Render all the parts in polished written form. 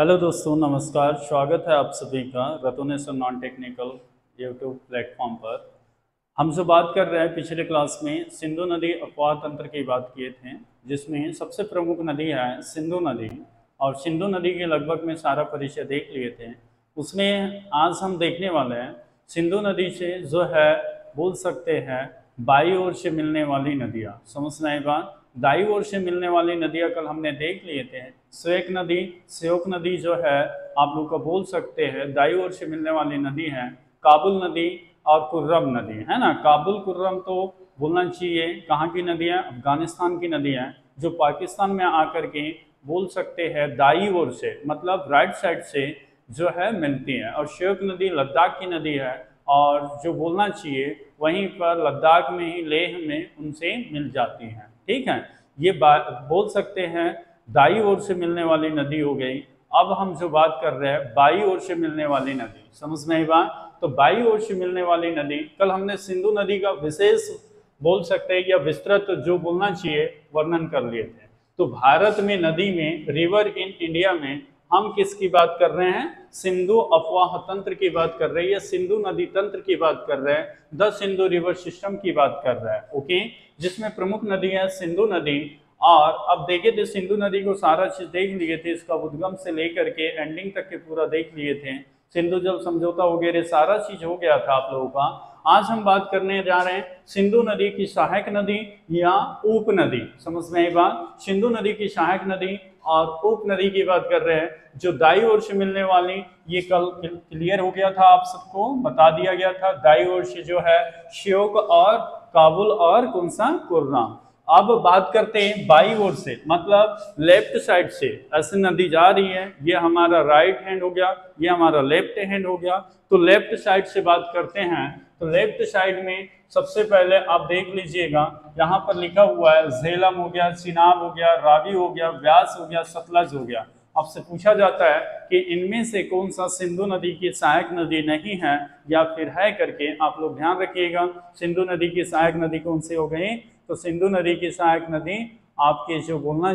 Hello दोस्तों, नमस्कार। स्वागत है आप सभी का Ratneshwar non technical YouTube platform पर। हम जो बात कर रहे हैं, पिछले क्लास में सिंधु नदी अपवाह तंत्र की बात किए थे, जिसमें सबसे प्रमुख नदी है सिंधु नदी। और सिंधु नदी के लगभग में सारा परिचय देख लिए थे। उसमें आज हम देखने वाले हैं सिंधु नदी से जो है बोल सकते हैं बाई ओर से मिलने वाली नदियाँ। समझना है बात, दाई ओर से मिलने वाली नदियाँ कल हमने देख लिए थे। श्योक नदी जो है आप लोग को बोल सकते हैं दाई ओर से मिलने वाली नदी है काबुल नदी और कुर्रम नदी, है ना। काबुल कुर्रम तो बोलना चाहिए कहाँ की नदी है, अफगानिस्तान की नदी है, जो पाकिस्तान में आकर के बोल सकते हैं दाई ओर से मतलब राइट साइड से जो है मिलती है। और श्योक नदी लद्दाख की नदी है और जो बोलना चाहिए वहीं पर लद्दाख में ही लेह में उनसे मिल जाती हैं। ठीक है, ये बोल सकते हैं दाई ओर से मिलने वाली नदी हो गई। अब हम जो बात कर रहे हैं बाई ओर से मिलने वाली नदी, समझ में आई बात। तो बाई ओर से मिलने वाली नदी, कल हमने सिंधु नदी का विशेष बोल सकते हैं या विस्तृत जो बोलना चाहिए वर्णन कर लिए थे। तो भारत में नदी में रिवर इन इंडिया में हम किसकी बात कर रहे हैं, सिंधु अपवाह तंत्र की बात कर रहे हैं या सिंधु नदी तंत्र की बात कर रहे हैं, द सिंधु रिवर सिस्टम की बात कर रहे हैं। ओके, जिसमें प्रमुख नदी है सिंधु नदी। और अब देखे थे सिंधु नदी को सारा चीज देख लिए थे, इसका उद्गम से लेकर के एंडिंग तक के पूरा देख लिए थे। सिंधु जल समझौता वगैरह सारा चीज हो गया था आप लोगों का। आज हम बात करने जा रहे हैं सिंधु नदी की सहायक नदी या उप नदी। समझ में आई बात, सिंधु नदी की सहायक नदी और उप नदी की बात कर रहे हैं जो दाई ओर से मिलने वाली। ये कल क्लियर हो गया था, आप सबको बता दिया गया था। दाई ओर से जो है श्योक और काबुल और कौन सा कुर्राम। अब बात करते हैं बाई ओर से मतलब लेफ्ट साइड से ऐसे नदी जा रही है, ये हमारा राइट हैंड हो गया, ये हमारा लेफ्ट हैंड हो गया। तो लेफ्ट साइड से बात करते हैं तो लेफ्ट साइड में सबसे पहले आप देख लीजिएगा, यहाँ पर लिखा हुआ है झेलम हो गया, चिनाब हो गया, रावी हो गया, व्यास हो गया, सतलज हो गया। आपसे पूछा जाता है कि इनमें से कौन सा सिंधु नदी की सहायक नदी नहीं है या फिर है करके आप लोग ध्यान रखिएगा। सिंधु नदी की सहायक नदी कौन सी हो गई, तो सिंधु नदी की सहायक नदी आपके जो बोलना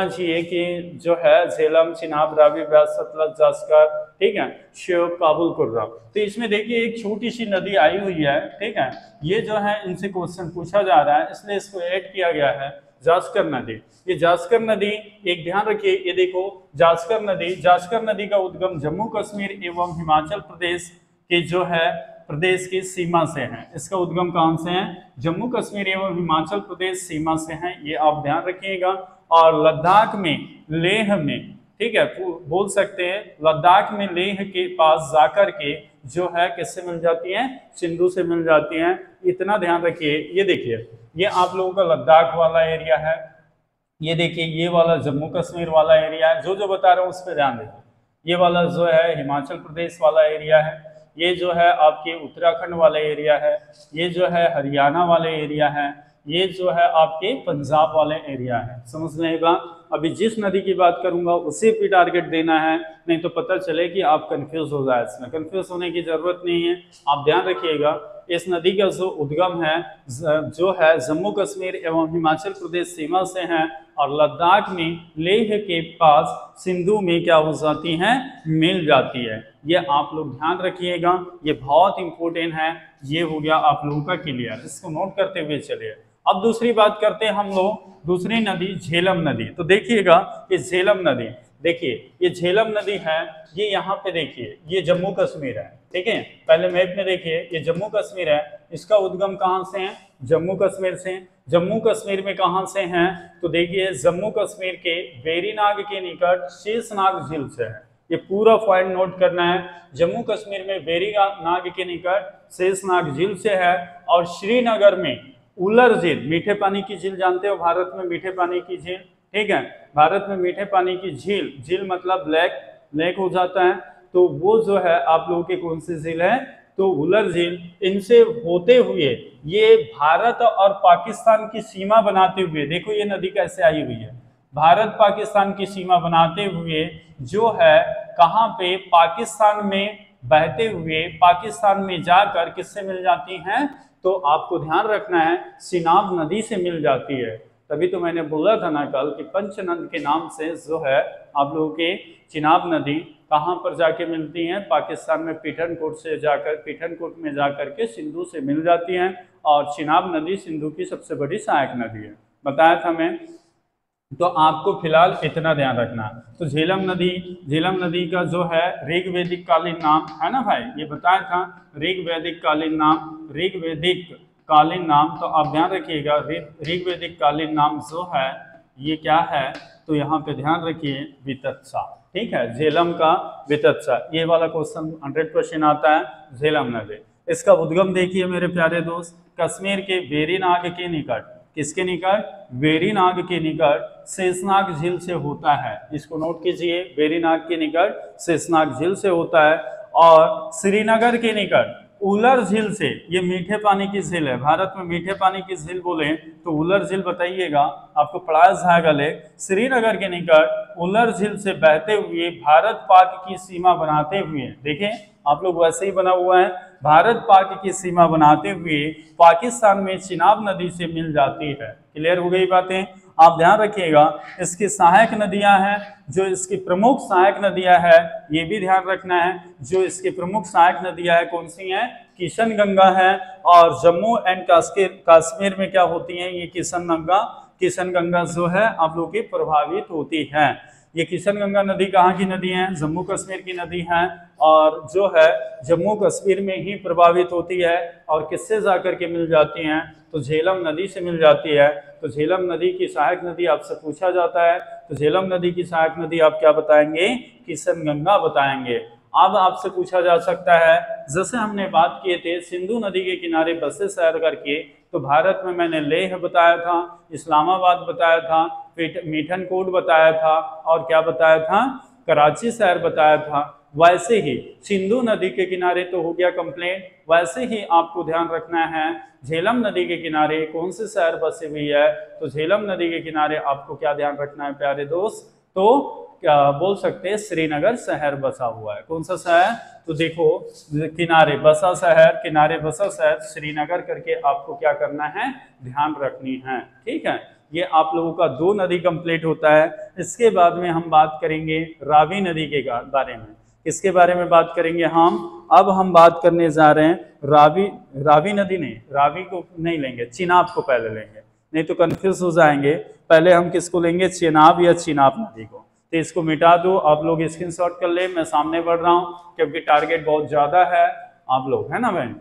चाहिए कि जो है झेलम, चिनाब, रावी, व्यास, सतलज, जास्कर, ठीक है, श्योक, काबुल, कुर्राम। तो इसमें देखिए एक छोटी सी नदी आई हुई है, ठीक है, ये जो है इनसे क्वेश्चन पूछा जा रहा है इसलिए इसको ऐड किया गया है जास्कर नदी। ये जास्कर नदी एक ध्यान रखिए, ये देखो जास्कर नदी का उद्गम जम्मू कश्मीर एवं हिमाचल प्रदेश के जो है प्रदेश की सीमा से है। इसका उद्गम कहाँ से है, जम्मू कश्मीर एवं हिमाचल प्रदेश सीमा से है, ये आप ध्यान रखिएगा। और लद्दाख में, लेह में, ठीक है, बोल सकते हैं लद्दाख में लेह के पास जाकर के जो है किससे मिल जाती हैं, सिंधु से मिल जाती हैं। इतना ध्यान रखिए। ये देखिए, ये आप लोगों का लद्दाख वाला एरिया है, ये देखिए ये वाला जम्मू कश्मीर वाला एरिया है। जो जो बता रहा हूँ उस पर ध्यान देखिए। ये वाला जो है हिमाचल प्रदेश वाला एरिया है, ये जो है आपके उत्तराखंड वाला एरिया है, ये जो है हरियाणा वाले एरिया है, ये जो है आपके पंजाब वाले एरिया है। समझ लेगा, अभी जिस नदी की बात करूंगा उसी पे टारगेट देना है, नहीं तो पता चले कि आप कंफ्यूज हो जाए। इसमें कंफ्यूज होने की जरूरत नहीं है, आप ध्यान रखिएगा। इस नदी का जो उद्गम है जो है जम्मू कश्मीर एवं हिमाचल प्रदेश सीमा से है और लद्दाख में लेह के पास सिंधु में क्या हो जाती हैं, मिल जाती है। ये आप लोग ध्यान रखिएगा, ये बहुत इंपॉर्टेंट है। ये हो गया आप लोगों का क्लियर, इसको नोट करते हुए चलिए। अब दूसरी बात करते हैं हम लोग, दूसरी नदी झेलम नदी। तो देखिएगा ये झेलम नदी, देखिए ये झेलम नदी है, ये यहाँ पे देखिए ये जम्मू कश्मीर है, ठीक है। पहले मैप में देखिए ये जम्मू कश्मीर है, इसका उद्गम कहाँ से है, जम्मू कश्मीर से। जम्मू कश्मीर में कहाँ से हैं, तो देखिए जम्मू कश्मीर के वेरीनाग के निकट शेषनाग झील से है। ये पूरा पॉइंट नोट करना है, जम्मू कश्मीर में वेरीनाग के निकट शेषनाग झील से है। और श्रीनगर में उलर झील, मीठे पानी की झील जानते हो, भारत में मीठे पानी की झील, ठीक है, भारत में मीठे पानी की झील, झील मतलब लेक हो जाता है। तो वो जो है आप लोगों के कौन सी झील है, तो उलर झील। इनसे होते हुए ये भारत और पाकिस्तान की सीमा बनाते हुए, देखो ये नदी कैसे आई हुई है, भारत पाकिस्तान की सीमा बनाते हुए जो है कहाँ पे, पाकिस्तान में बहते हुए पाकिस्तान में जाकर किससे मिल जाती हैं, तो आपको ध्यान रखना है चिनाब नदी से मिल जाती है। तभी तो मैंने बोला था ना कल कि पंचनद के नाम से जो है आप लोगों के चिनाब नदी कहाँ पर जाके मिलती हैं, पाकिस्तान में पठानकोट में जाकर के सिंधु से मिल जाती हैं, और चिनाब नदी सिंधु की सबसे बड़ी सहायक नदी है, बताया था मैं। तो आपको फिलहाल इतना ध्यान रखना। तो झेलम नदी का जो है ऋग्वैदिक कालीन नाम है ना भाई, ये बताया था ऋग्वैदिक कालीन नाम। तो आप ध्यान रखिएगा ऋग्वैदिक कालीन नाम जो है ये क्या है, तो यहाँ पे ध्यान रखिए वितत्सा, ठीक है, झेलम का वितत्सा, ये वाला क्वेश्चन 100% आता है। झेलम नदी, इसका उद्गम देखिए मेरे प्यारे दोस्त, कश्मीर के वेरीनाग के निकट, किसके निकट, वेरीनाग के निकट शेषनाग झील से होता है। इसको नोट कीजिए, वेरीनाग के निकट शेषनाग झील से होता है। और श्रीनगर के निकट उलर झील से, ये मीठे पानी की झील है, भारत में मीठे पानी की झील बोले तो उलर झील बताइएगा, आपको पढ़ाया जाएगा। ले श्रीनगर के निकट उलर झील से बहते हुए भारत पाक की सीमा बनाते हुए, देखें आप लोग वैसे ही बना हुआ है, भारत पाक की सीमा बनाते हुए पाकिस्तान में चिनाब नदी से मिल जाती है। क्लियर हो गई बातें, आप ध्यान रखिएगा। इसकी सहायक नदियां हैं, जो इसकी प्रमुख सहायक नदियां हैं ये भी ध्यान रखना है। जो इसकी प्रमुख सहायक नदियां हैं कौन सी हैं, किशन गंगा है, और जम्मू एंड कश्मीर में क्या होती हैं, ये किशन गंगा जो है आप लोग की प्रभावित होती है। ये किशन गंगा नदी कहाँ की नदी है, जम्मू कश्मीर की नदी है, और जो है जम्मू कश्मीर में ही प्रभावित होती है। और किससे जाकर के मिल जाती हैं, तो झेलम नदी से मिल जाती है। तो झेलम नदी की सहायक नदी आपसे पूछा जाता है, तो झेलम नदी की सहायक नदी आप क्या बताएंगे, किशन गंगा बताएंगे। अब आपसे पूछा जा सकता है, जैसे हमने बात किए थे सिंधु नदी के किनारे बसे शहर करके, तो भारत में मैंने लेह बताया था, इस्लामाबाद बताया था, मीठनकोट बताया था, और क्या बताया था, कराची शहर बताया था। वैसे ही सिंधु नदी के किनारे तो हो गया कंप्लेंट, वैसे ही आपको ध्यान रखना है झेलम नदी के किनारे कौन से शहर बसे हुई है। तो झेलम नदी के किनारे आपको क्या ध्यान रखना है प्यारे दोस्त, तो क्या बोल सकते हैं, श्रीनगर शहर बसा हुआ है। कौन सा शहर, तो देखो किनारे बसा शहर श्रीनगर करके आपको क्या करना है, ध्यान रखनी है, ठीक है। ये आप लोगों का 2 नदी कंप्लीट होता है। इसके बाद में हम बात करेंगे रावी नदी के बारे में। किसके बारे में बात करेंगे हम, अब हम बात करने जा रहे हैं रावी नदी नहीं, रावी को नहीं लेंगे, चिनाब को पहले लेंगे, नहीं तो कंफ्यूज हो जाएंगे। पहले हम किसको लेंगे, चिनाब या चिनाब नदी को। तो इसको मिटा दो, आप लोग स्क्रीनशॉट कर ले, मैं सामने बढ़ रहा हूँ क्योंकि टारगेट बहुत ज़्यादा है आप लोग, है ना बहन।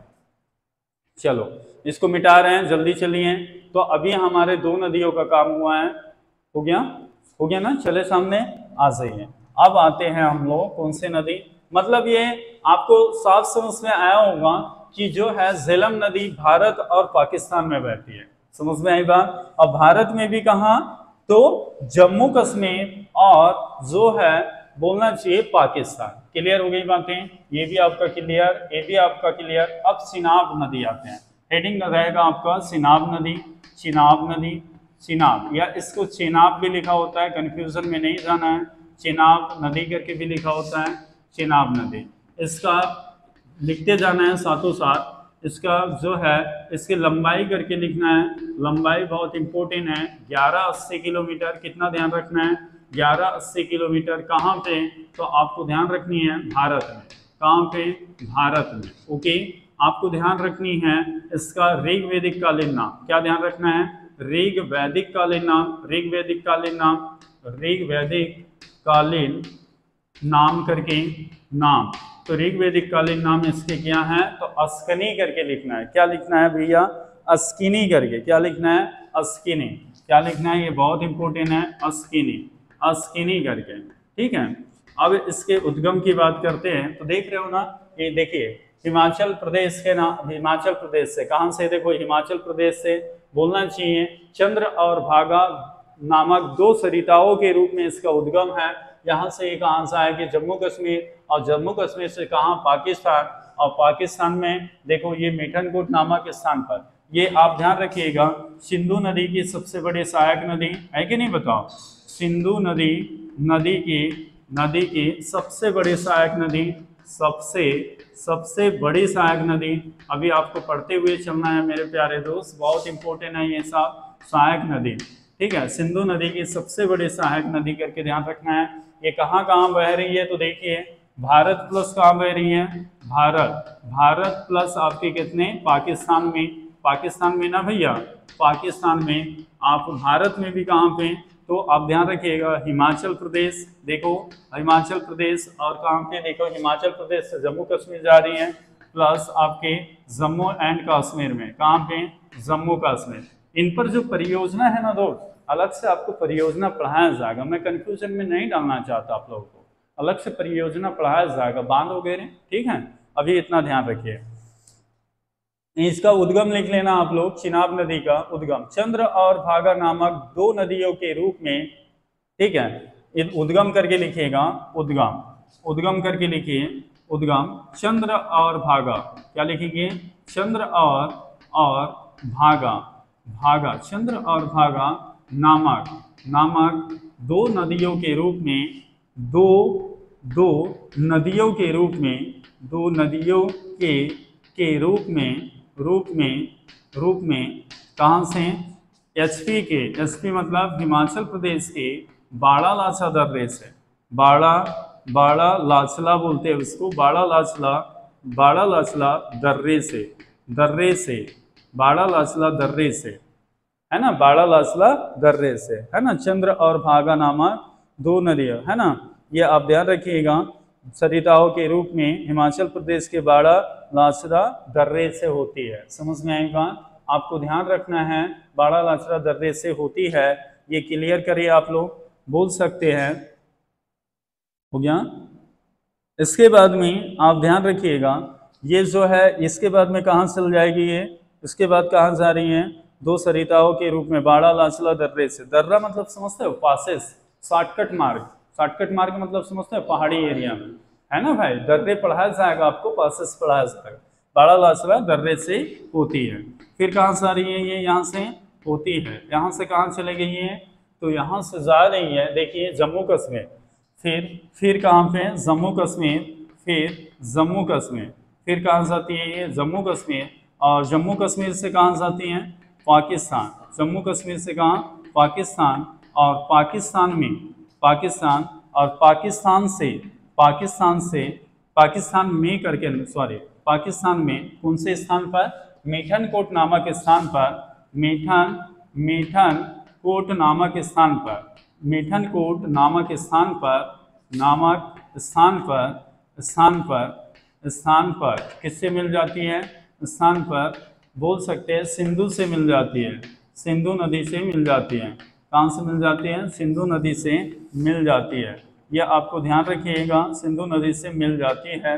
चलो इसको मिटा रहे हैं, जल्दी चलिए। तो अभी हमारे 2 नदियों का काम हुआ है, हो गया ना, चले सामने आ जाइए। अब आते हैं हम लोग कौन से नदी, मतलब ये आपको साफ समझ में आया होगा कि जो है झेलम नदी भारत और पाकिस्तान में बहती है, समझ में आई बात। और भारत में भी कहाँ, तो जम्मू कश्मीर और जो है बोलना चाहिए पाकिस्तान। क्लियर हो गई बातें, ये भी आपका क्लियर, ये भी आपका क्लियर। अब चिनाब नदी आते हैं, हेडिंग रहेगा आपका चिनाब नदी, या इसको चेनाब भी लिखा होता है, कंफ्यूजन में नहीं जाना है, चिनाब नदी करके भी लिखा होता है, चिनाब नदी। इसका लिखते जाना है साथों साथ, इसका जो है इसकी लंबाई करके लिखना है, लंबाई बहुत इंपॉर्टेंट है, 1180 किलोमीटर। कितना ध्यान रखना है, 1180 किलोमीटर। कहाँ पे, तो आपको ध्यान रखनी है भारत में, कहाँ पे, भारत में, ओके। आपको ध्यान रखनी है इसका ऋग्वैदिक कालीन नाम, क्या ध्यान रखना है, ऋग्वैदिक कालीन नाम करके नाम। तो ऋग्वैदिक कालीन नाम इसके क्या है, तो अस्किनी करके लिखना है। क्या लिखना है भैया, अस्किनी करके, क्या लिखना है, अस्किनी, क्या लिखना है, ये बहुत इंपॉर्टेंट है, अस्किनी करके, ठीक है। अब इसके उद्गम की बात करते हैं, तो देख रहे हो ना, ये देखिए हिमाचल प्रदेश से, कहाँ से, देखो हिमाचल प्रदेश से बोलना चाहिए। चंद्र और भागा नामक 2 सरिताओं के रूप में इसका उद्गम है। यहाँ से एक कहाँ से आया कि जम्मू कश्मीर, और जम्मू कश्मीर से कहाँ, पाकिस्तान, और पाकिस्तान में देखो ये मीठनकोट नामक स्थान पर। ये आप ध्यान रखिएगा, सिंधु नदी की सबसे बड़ी सहायक नदी है कि नहीं, बताओ। सिंधु नदी की सबसे बड़ी सहायक नदी, सबसे बड़ी सहायक नदी। अभी आपको पढ़ते हुए चलना है मेरे प्यारे दोस्त, बहुत इंपॉर्टेंट है ये सब, सहायक नदी, ठीक है, सिंधु नदी की सबसे बड़ी सहायक नदी करके ध्यान रखना है। ये कहाँ कहाँ बह रही है, तो देखिए भारत प्लस कहाँ बह रही है, भारत प्लस आपके कितने, पाकिस्तान में, पाकिस्तान में ना भैया, पाकिस्तान में, आप भारत में भी कहाँ पे, तो आप ध्यान रखिएगा हिमाचल प्रदेश, देखो हिमाचल प्रदेश, और कहाँ पे देखो हिमाचल प्रदेश से जम्मू कश्मीर जा रही है, प्लस आपके जम्मू एंड कश्मीर में, कहाँ पे, जम्मू कश्मीर। इन पर जो परियोजना है ना दोस्त, अलग से आपको परियोजना पढ़ाया जाएगा, मैं कंफ्यूजन में नहीं डालना चाहता आप लोगों को, अलग से परियोजना पढ़ाया जाएगा, बांध वगैरह, ठीक है। अभी इतना ध्यान रखिए। इसका उद्गम लिख लेना आप लोग, चिनाब नदी का उद्गम चंद्र और भागा नामक दो नदियों के रूप में, ठीक है, उद्गम करके लिखिएगा, उद्गम करके लिखिए, उद्गम चंद्र और भागा, क्या लिखेंगे, चंद्र और भागा, चंद्र और भागा नामक दो नदियों के रूप में, दो नदियों के रूप में, दो नदियों के रूप में कहाँ से, एचपी मतलब हिमाचल प्रदेश के बाड़ा लाचला दर्रे से, बाड़ा लाचला बोलते हैं उसको, बाड़ा लाचला दर्रे से, बाड़ा लाचला दर्रे से, है ना, बाड़ा लाचला दर्रे से, है ना, चंद्र और भागा नामक दो नदियाँ, है ना, ये आप ध्यान रखिएगा, सरिताओं के रूप में हिमाचल प्रदेश के बाड़ा लाचला दर्रे से होती है। समझ में आएगा, आपको ध्यान रखना है, बाड़ा लाचला दर्रे से होती है, ये क्लियर करिए, आप लोग बोल सकते हैं, हो गया। इसके बाद में आप ध्यान रखिएगा, ये जो है इसके बाद में कहाँ चल जाएगी, ये इसके बाद कहाँ जा रही है, दो सरिताओं के रूप में बाड़ा लाचला दर्रे से, दर्रा मतलब समझते हो पासेस, शॉर्टकट मार्ग मतलब समझते हो पहाड़ी एरिया में, है ना भाई, दर्रे पढ़ाया जाएगा आपको, पासेस पढ़ाया जाएगा, बाड़ा लाचला दर्रे से होती है। फिर कहाँ से आ रही है, ये यहाँ से होती है, यहाँ से कहाँ चले गई है, तो यहाँ से जा रही है, देखिए जम्मू कश्मीर, फिर कहाँ पे, जम्मू कश्मीर, फिर कहाँ जाती है ये, जम्मू कश्मीर, और जम्मू कश्मीर से कहाँ जाती हैं, पाकिस्तान, जम्मू कश्मीर से कहाँ, पाकिस्तान, और पाकिस्तान में कौन से स्थान पर, मीठनकोट नामक स्थान पर, मीठनकोट नामक स्थान पर किससे मिल जाती है, स्थान पर बोल सकते हैं सिंधु से मिल जाती है, सिंधु नदी से मिल जाती है, कहाँ से मिल जाती है, सिंधु नदी से मिल जाती है, यह आपको ध्यान रखिएगा, सिंधु नदी से मिल जाती है।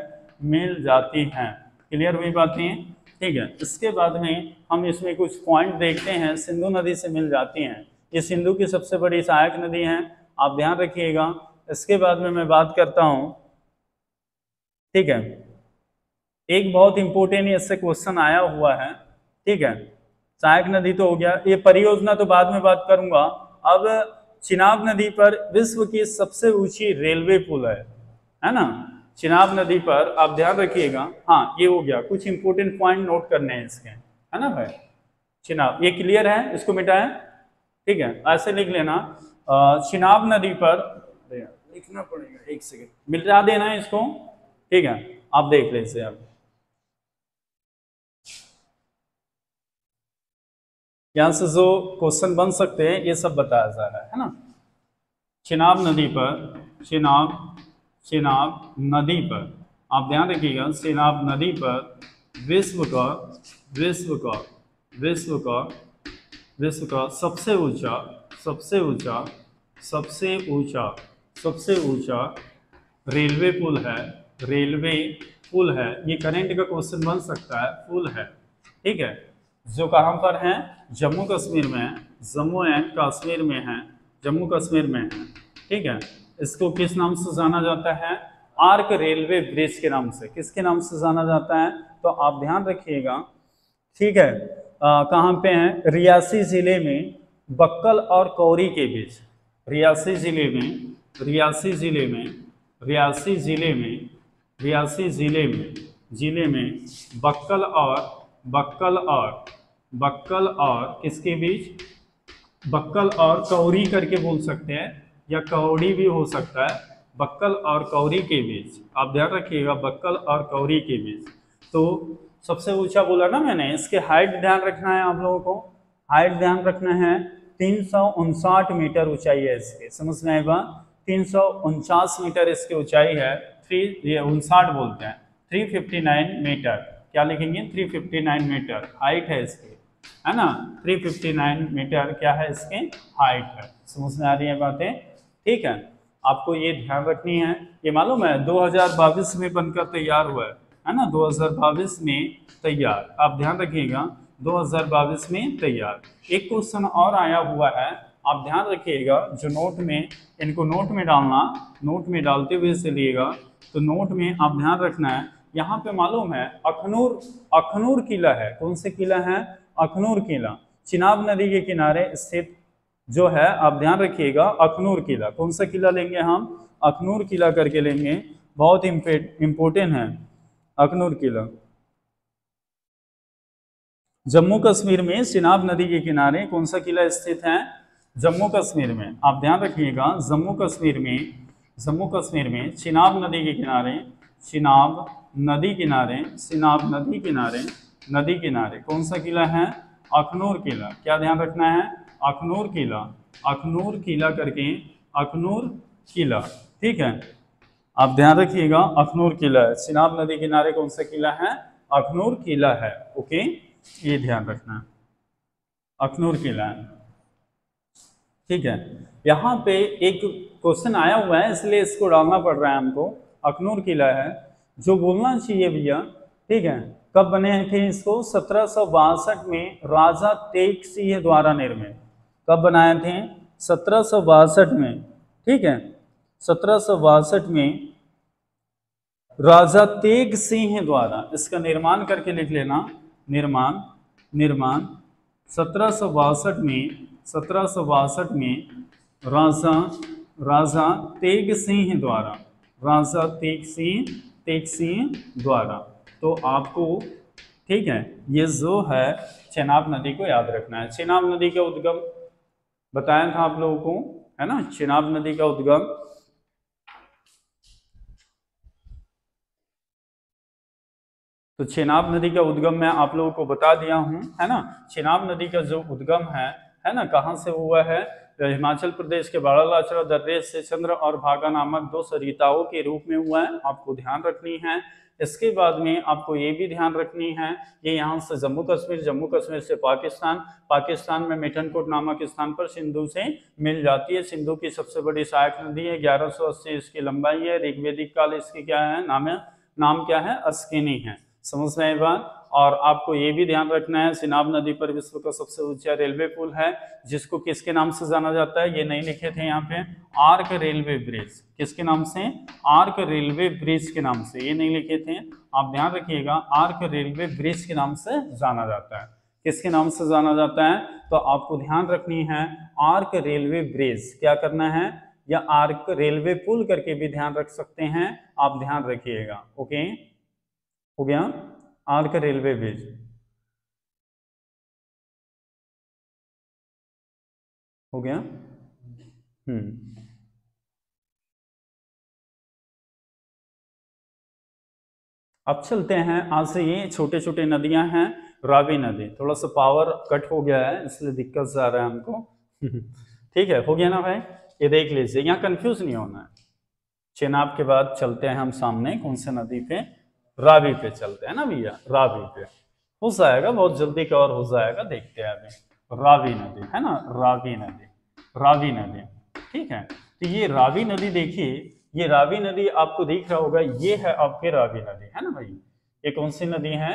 क्लियर हुई बातें, ठीक है। इसके बाद में हम इसमें कुछ पॉइंट देखते हैं, सिंधु नदी से मिल जाती हैं, ये सिंधु की सबसे बड़ी सहायक नदी है, आप ध्यान रखिएगा। इसके बाद में मैं बात करता हूँ, ठीक है, एक बहुत इंपॉर्टेंट इससे क्वेश्चन आया हुआ है, ठीक है, सहायक नदी तो हो गया, ये परियोजना तो बाद में बात करूंगा। अब चिनाब नदी पर विश्व की सबसे ऊंची रेलवे पुल है ना, चिनाब नदी पर आप ध्यान रखिएगा। हाँ ये हो गया, कुछ इंपॉर्टेंट पॉइंट नोट करने हैं इसके, है ना भाई। चिनाब, ये क्लियर है, इसको मिटाएं, ठीक है, ऐसे लिख लेना। चिनाब नदी पर लिखना पड़ेगा, एक सेकेंड, मिटा देना है इसको, ठीक है, आप देख लीजिए। अब यहाँ से जो क्वेश्चन बन सकते हैं ये सब बताया जा रहा है ना। चिनाब नदी पर, चिनाब नदी पर आप ध्यान रखिएगा, चिनाब नदी पर विश्व का सबसे ऊंचा रेलवे पुल है, ये करंट का क्वेश्चन बन सकता है, पुल है, ठीक है, जो कहाँ पर है, जम्मू कश्मीर में है, जम्मू एंड कश्मीर में है, जम्मू कश्मीर में है, ठीक है। इसको किस नाम से जाना जाता है, आर्क रेलवे ब्रिज के नाम से, किसके नाम से जाना जाता है, तो आप ध्यान रखिएगा, ठीक है। कहाँ पे है, रियासी जिले में बक्कल और कौरी के बीच, रियासी जिले में बक्कल और किसके बीच, बक्कल और कौरी करके बोल सकते हैं, या कौड़ी भी हो सकता है, बक्कल और कौरी के बीच। आप ध्यान रखिएगा, बक्कल और कौरी के बीच। तो सबसे ऊंचा बोला ना मैंने, इसके हाइट ध्यान रखना है आप लोगों को, हाइट ध्यान रखना है। 359 मीटर ऊंचाई है इसकी, समझ में आएगा। 349 मीटर इसकी ऊंचाई है, 59 बोलते हैं, 359 मीटर। क्या लिखेंगे? 359 मीटर हाइट है इसकी, है ना। 359 मीटर क्या है इसकी हाइट है। समझ में आ रही है बातें? ठीक है, आपको ये ध्यान रखनी है। ये मालूम है 2022 में बनकर तैयार हुआ है ना, 2022 में तैयार। आप ध्यान रखिएगा, 2022 में तैयार। एक क्वेश्चन और आया हुआ है, आप ध्यान रखिएगा, जो नोट में, इनको नोट में डालना, नोट में डालते हुए चलिएगा। तो नोट में आप ध्यान रखना है, यहाँ पे मालूम है अखनूर, अखनूर किला है। कौन से किला है? अखनूर किला, चिनाब नदी के किनारे स्थित जो है। आप ध्यान रखिएगा, अखनूर किला। कौन सा किला लेंगे हम? अखनूर किला करके लेंगे, बहुत इंपॉर्टेंट है अखनूर किला। जम्मू कश्मीर में चिनाब नदी के किनारे कौन सा किला स्थित है? जम्मू कश्मीर में। आप ध्यान रखिएगा, जम्मू कश्मीर में, जम्मू कश्मीर में चिनाब नदी के किनारे, चिनाब नदी किनारे, चिनाब नदी किनारे, नदी किनारे कौन सा किला है? अखनूर किला। क्या ध्यान रखना है? अखनूर किला, अखनूर किला करके, अखनूर किला। ठीक है, आप ध्यान रखिएगा, अखनूर किला है। चिनाब नदी किनारे कौन सा किला है? अखनूर किला है। ओके, ये ध्यान रखना, अखनूर किला है। ठीक है, यहाँ पे एक क्वेश्चन आया हुआ है, इसलिए इसको डालना पड़ रहा है हमको। अखनूर किला है, जो बोलना चाहिए भैया। ठीक है, कब बने थे इसको? 1762 में राजा तेग सिंह द्वारा निर्मित। कब बनाए थे? 1762 में। ठीक है, 1762 में राजा तेग सिंह द्वारा इसका निर्माण करके लिख लेना, निर्माण, निर्माण 1762 में, 1762 में राजा तेग सिंह द्वारा, राजा तेग सिंह द्वारा। तो आपको, ठीक है, ये जो है चेनाब नदी को याद रखना है। चेनाब नदी का उद्गम बताया था आप लोगों को, है ना, चेनाब नदी का उद्गम। तो चेनाब नदी का उद्गम मैं आप लोगों को बता दिया हूं, है ना। चेनाब नदी का जो उद्गम है ना, कहाँ से हुआ है? हिमाचल प्रदेश के बाड़ालाचड़ा दर्रे से चंद्र और भागा नामक दो सरिताओं के रूप में हुआ है। आपको ध्यान रखनी है। इसके बाद में आपको ये भी ध्यान रखनी है, ये यहाँ से जम्मू कश्मीर, जम्मू कश्मीर से पाकिस्तान, पाकिस्तान में मिठनकोट नामक स्थान पर सिंधु से मिल जाती है। सिंधु की सबसे बड़ी सहायक नदी है, 1180 इसकी लंबाई है। ऋग्वेदिक काल इसकी क्या है? नाम क्या है? अस्किनी है। समझ में आई बात? और आपको ये भी ध्यान रखना है, चिनाब नदी पर विश्व का सबसे ऊंचा रेलवे पुल है, जिसको किसके नाम से जाना जाता है? ये नहीं लिखे थे यहाँ पे, आर्क रेलवे ब्रिज। किसके नाम से? आर्क रेलवे ब्रिज के नाम से, ये नहीं लिखे थे, आप ध्यान रखिएगा। आर्क रेलवे ब्रिज के नाम से जाना जाता है। किसके नाम से जाना जाता है? तो आपको ध्यान रखनी है, आर्क रेलवे ब्रिज। क्या करना है? या आर्क रेलवे पुल करके भी ध्यान रख सकते हैं, आप ध्यान रखिएगा। ओके, हो गया आर्क रेलवे ब्रिज। हो गया। अब चलते हैं, आज से ये छोटे छोटे नदियां हैं। रावी नदी, थोड़ा सा पावर कट हो गया है इसलिए दिक्कत से आ रहा है हमको। ठीक है, हो गया ना भाई? ये देख लीजिए, यहाँ कंफ्यूज नहीं होना है। चेनाब के बाद चलते हैं हम सामने, कौन से नदी पे? रावी पे चलते हैं ना भैया, रावी पे हो जाएगा, बहुत जल्दी कवर हो जाएगा। देखते हैं अभी। रावी नदी है ना, रावी नदी, रावी नदी। ठीक है, तो ये रावी नदी देखिए, ये रावी नदी आपको दिख रहा होगा, ये है आपकी रावी नदी, है ना भाई। ये कौन सी नदी है?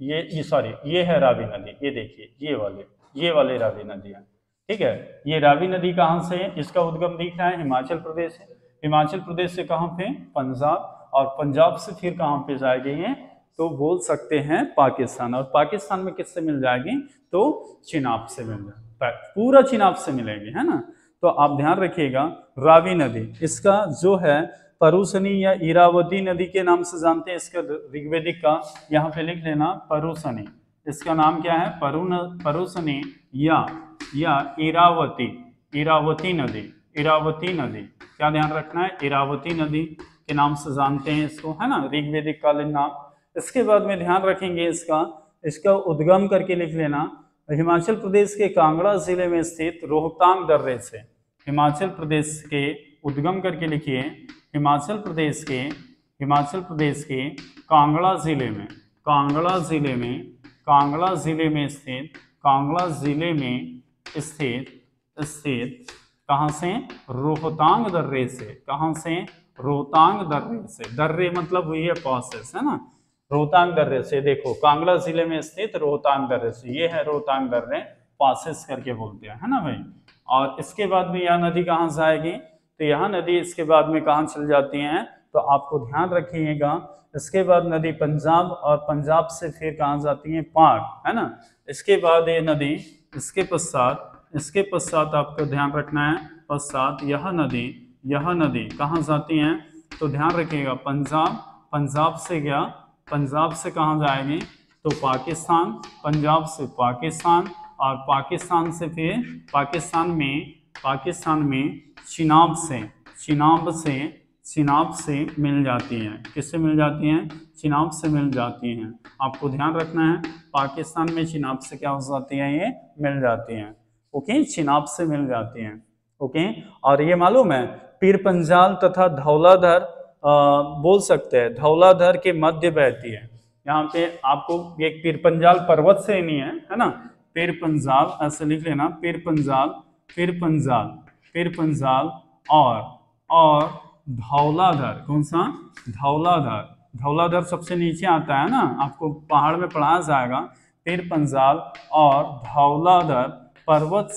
ये सॉरी, ये है रावी नदी। ये देखिए, ये वाले रावी नदी है। ठीक है, ये रावी नदी कहाँ से है? इसका उद्गम दिख रहा है हिमाचल प्रदेश से। हिमाचल प्रदेश से कहाँ पे? पंजाब, और पंजाब से फिर कहाँ पे जाएगी ये? तो बोल सकते हैं पाकिस्तान, और पाकिस्तान में किससे मिल जाएगी? तो चिनाब से मिल जाएगी, पूरा चिनाब से मिलेगी, है ना। तो आप ध्यान रखिएगा, रावी नदी, इसका जो है परुसनी या इरावती नदी के नाम से जानते हैं। इसका ऋग्वेदिक का यहाँ पे लिख लेना, परुसनी। इसका नाम क्या है? परुसनी या या इरावती, इरावती नदी, इरावती नदी, क्या ध्यान रखना है, इरावती नदी के नाम से जानते हैं इसको, है ना, ऋग्वेदिक कालीन नाम। इसके बाद में ध्यान रखेंगे इसका उद्गम करके लिख लेना, हिमाचल प्रदेश के कांगड़ा जिले में स्थित रोहतांग दर्रे से, हिमाचल प्रदेश के उद्गम करके लिखिए, हिमाचल प्रदेश के कांगड़ा जिले में, कांगड़ा जिले में, कांगड़ा जिले में स्थित, कांगड़ा जिले में स्थित कहाँ से, रोहतांग दर्रे से, कहाँ से, रोहतांग दर्रे से, दर्रे मतलब हुई है प्रोसेस, है ना, रोहतांग दर्रे से, देखो कांगड़ा जिले में स्थित रोहतांग दर्रे से, ये है रोहतांग दर्रे, पासेस करके बोलते हैं, है ना भाई। और इसके बाद में यह नदी कहाँ से आएगी, तो यह नदी इसके बाद में कहाँ चल जाती हैं, तो आपको ध्यान रखिएगा, इसके बाद नदी पंजाब, और पंजाब से फिर कहाँ जाती है, पाक, है ना। इसके बाद ये नदी, इसके पश्चात आपको ध्यान रखना है, पश्चात यह नदी कहाँ जाती हैं, तो ध्यान रखिएगा पंजाब से गया, पंजाब से कहाँ जाएगी, तो पाकिस्तान, पंजाब से पाकिस्तान, और पाकिस्तान से फिर पाकिस्तान में चिनाब से मिल जाती हैं, किससे मिल जाती हैं, चिनाब से मिल जाती हैं। आपको ध्यान रखना है, पाकिस्तान में चिनाब से क्या हो जाती है, ये मिल जाती हैं, ओके, चिनाब से मिल जाती हैं, ओके। और ये मालूम है पीर पंजाल तथा धौलाधर बोल सकते हैं, धौलाधर के मध्य बहती है, यहाँ पे आपको एक पीर पंजाल पर्वत श्रेणी है ना, पीर पंजाल ऐसे लिख लेना, पीर पंजाल और धौलाधर, कौन सा, धौलाधर सबसे नीचे आता है ना, आपको पहाड़ में पढ़ाया जाएगा, पीर पंजाल और धौलाधर पर्वत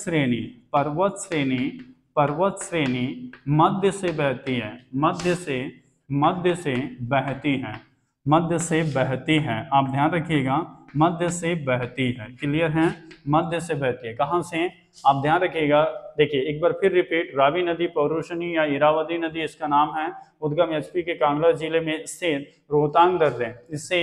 श्रेणी मध्य से बहती है, मध्य से बहती है, आप ध्यान रखिएगा, मध्य से बहती है, क्लियर है, मध्य से बहती है, कहाँ से, आप ध्यान रखिएगा, देखिए एक बार फिर रिपीट, रावी नदी, पौरुषणी या इरावती नदी इसका नाम है, उद्गम एचपी के कांगड़ा जिले में स्थित रोहतांग दर्रे, इसे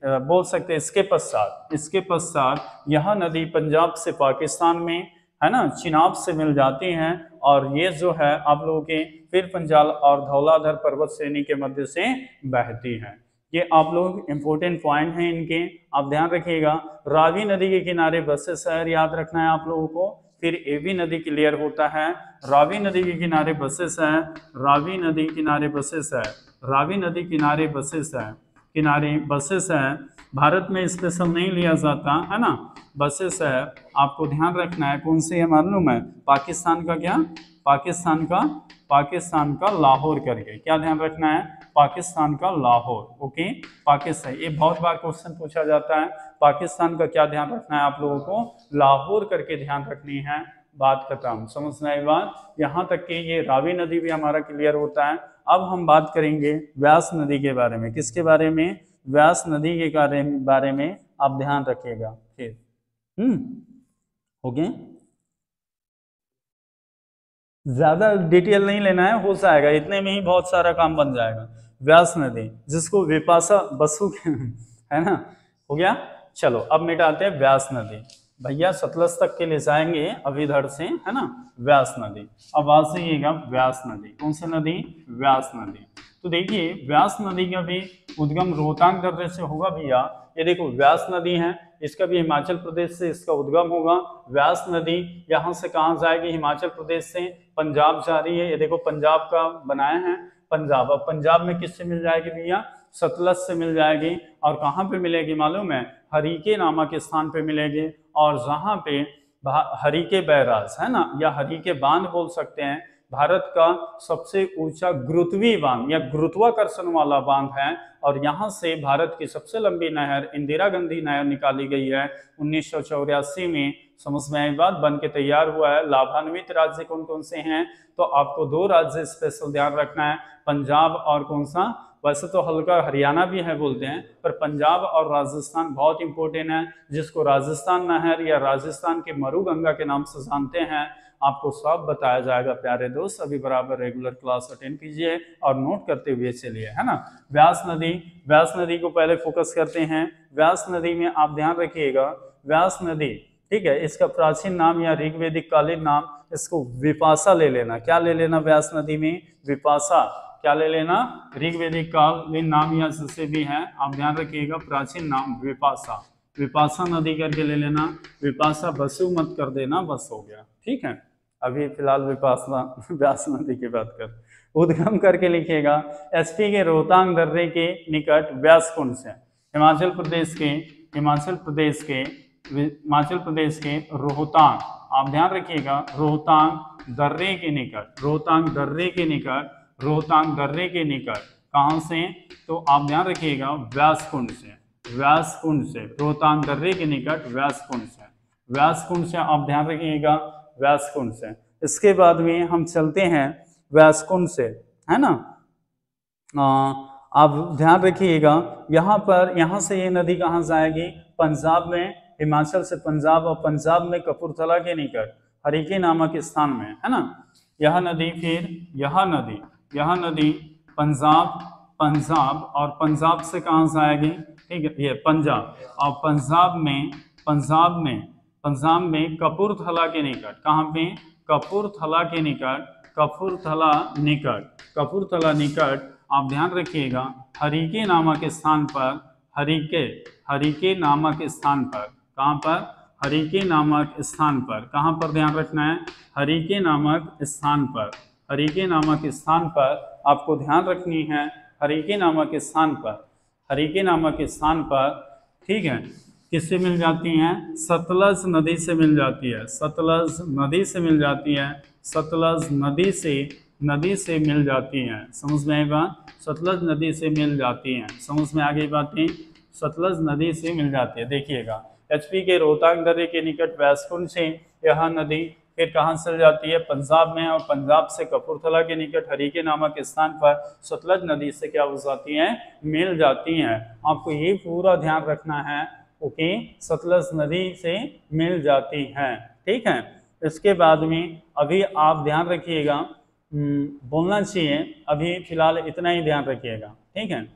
बोल सकते हैं। इसके पश्चात यह नदी पंजाब से पाकिस्तान में, है ना, चिनाब से मिल जाती हैं, और ये जो है आप लोगों के पीर पंजाल और धौलाधर पर्वत श्रेणी के मध्य से बहती है। ये आप लोग इंपॉर्टेंट पॉइंट हैं इनके, आप ध्यान रखिएगा। रावी नदी के किनारे बसे शहर याद रखना है आप लोगों को, फिर एवी नदी क्लियर होता है, रावी नदी के किनारे बसे शहर, रावी नदी किनारे बसे शहर, भारत में स्पेशल नहीं लिया जाता, है ना, बसे शहर आपको ध्यान रखना है, कौन से है मालूम है, पाकिस्तान का क्या, पाकिस्तान का लाहौर करके, क्या ध्यान रखना है, पाकिस्तान का लाहौर, ओके, पाकिस्तान, ये बहुत बार क्वेश्चन पूछा जाता है, पाकिस्तान का क्या ध्यान रखना है आप लोगों को, लाहौर करके ध्यान रखनी है, बात खत्म, समझना है बात, यहाँ तक कि ये रावी नदी भी हमारा क्लियर होता है। अब हम बात करेंगे व्यास नदी के बारे में, किसके बारे में, व्यास नदी के बारे में आप ध्यान रखिएगा फिर, ओके, ज्यादा डिटेल नहीं लेना है, हो जाएगा इतने में ही बहुत सारा काम बन जाएगा। व्यास नदी जिसको विपाशा बसु है ना, हो गया, चलो अब मिटाते हैं व्यास नदी, भैया सतलज तक के ले जाएंगे अभिधर से, है ना, व्यास नदी, अब आ जाइएगा व्यास नदी, कौन सी नदी, व्यास नदी। तो देखिए व्यास नदी का भी उद्गम रोहतांग दर्रे से होगा भैया, ये देखो व्यास नदी है, इसका भी हिमाचल प्रदेश से इसका उद्गम होगा। व्यास नदी यहाँ से कहाँ जाएगी, हिमाचल प्रदेश से पंजाब जा रही है, ये देखो पंजाब का बनाया है, पंजाब, अब पंजाब में किससे मिल जाएगी भैया, सतलज से मिल जाएगी, और कहाँ पे मिलेगी मालूम है, हरीके नामक स्थान पे मिलेगी, और जहाँ पे हरीके बैराज है ना, या हरीके बांध बोल सकते हैं, भारत का सबसे ऊंचा गुरुत्वीय बांध या गुरुत्वाकर्षण वाला बांध है, और यहाँ से भारत की सबसे लंबी नहर इंदिरा गांधी नहर निकाली गई है 1984 में, समझ में आई बात, बन के तैयार हुआ है। लाभान्वित राज्य कौन कौन से हैं, तो आपको दो राज्य स्पेशल ध्यान रखना है, पंजाब और कौन सा, वैसे तो हल्का हरियाणा भी है बोलते हैं, पर पंजाब और राजस्थान बहुत इंपॉर्टेंट है, जिसको राजस्थान नहर या राजस्थान के मरुगंगा के नाम से जानते हैं, आपको सब बताया जाएगा प्यारे दोस्त, अभी बराबर रेगुलर क्लास अटेंड कीजिए और नोट करते हुए चलिए, है ना। व्यास नदी को पहले फोकस करते हैं। व्यास नदी में आप ध्यान रखिएगा, व्यास नदी ठीक है, इसका प्राचीन नाम या ऋग्वेदिक कालीन नाम, इसको विपाशा ले लेना। क्या ले लेना व्यास नदी में? विपाशा। क्या ले लेना? ऋग्वेदिक कालीन नाम या जिससे भी है आप ध्यान रखिएगा, प्राचीन नाम विपाशा। विपाशा नदी करके ले लेना, विपाशा बसु मत कर देना, बस हो गया। ठीक है, अभी फिलहाल विपाशा व्यास नदी की बात कर। उद्गम करके लिखिएगा, एसपी के रोहतांग दर्रे के निकट व्यास कुंड से। हिमाचल प्रदेश के रोहतांग, आप ध्यान रखिएगा, रोहतांग दर्रे के निकट, रोहतांग दर्रे के निकट कहाँ से? तो आप ध्यान रखिएगा व्यास कुंड से, रोहतांग दर्रे के निकट व्यास कुंड से आप ध्यान रखिएगा, व्यास कुंड से। इसके बाद में हम चलते हैं व्यास कुंड से, है ना। आप ध्यान रखिएगा, यहाँ से ये नदी कहाँ जाएगी? पंजाब में, हिमाचल से पंजाब, और पंजाब में कपूरथला के निकट हरिके नामक स्थान में, है ना। यह नदी पंजाब और पंजाब से कहाँ जाएगी? ठीक है, ये पंजाब, और पंजाब में कपूरथला के निकट, कहाँ पे? कपूरथला निकट आप ध्यान रखिएगा, हरिके नामक स्थान पर, हरिके नामक स्थान पर, कहाँ पर? हरिके नामक स्थान पर। कहाँ पर ध्यान रखना है? हरिके नामक स्थान पर आपको ध्यान रखनी है, हरिके नामक स्थान पर। ठीक है, किससे मिल जाती हैं? सतलज नदी से मिल जाती है, सतलज नदी से मिल जाती है। समझ में आई बात? सतलज नदी से मिल जाती हैं। समझ में आ गई बातें? सतलज नदी से मिल जाती है। देखिएगा, एचपी के रोहतांग दर्रे के निकट व्यासकुंड से यह नदी फिर कहाँ चल जाती है? पंजाब में, और पंजाब से कपूरथला के निकट हरिके नामक स्थान पर सतलज नदी से क्या हो जाती हैं? मिल जाती हैं। आपको ये पूरा ध्यान रखना है, ओके, सतलज नदी से मिल जाती हैं। ठीक है, इसके बाद में अभी आप ध्यान रखिएगा, बोलना चाहिए, अभी फिलहाल इतना ही ध्यान रखिएगा। ठीक है,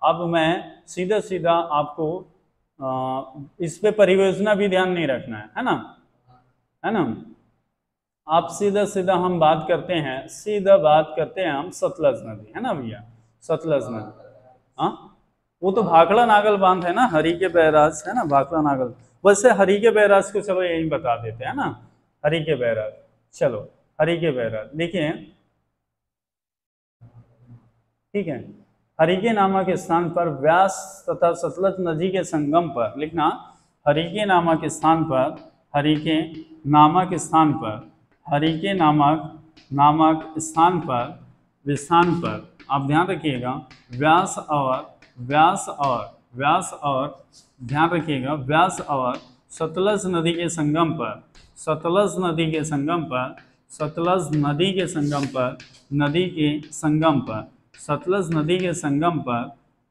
अब मैं सीधा आपको इस पे परियोजना भी ध्यान नहीं रखना है ना, आप सीधा हम बात करते हैं, हम सतलज नदी, है ना भैया, सतलज नदी। हाँ, वो तो भाखड़ा नागल बांध है ना, हरिके बैराज, है ना, भाखड़ा नागल। वैसे हरिके बैराज को चलो यही बता देते हैं ना, हरिके बैराज। चलो हरिके बैराज देखिए, ठीक है, हरिके नामक स्थान पर व्यास तथा सतलज नदी के संगम पर लिखना, हरिके नामक स्थान पर, हरिके नामक स्थान पर आप ध्यान रखिएगा, व्यास और ध्यान रखिएगा, व्यास और सतलज नदी के संगम पर,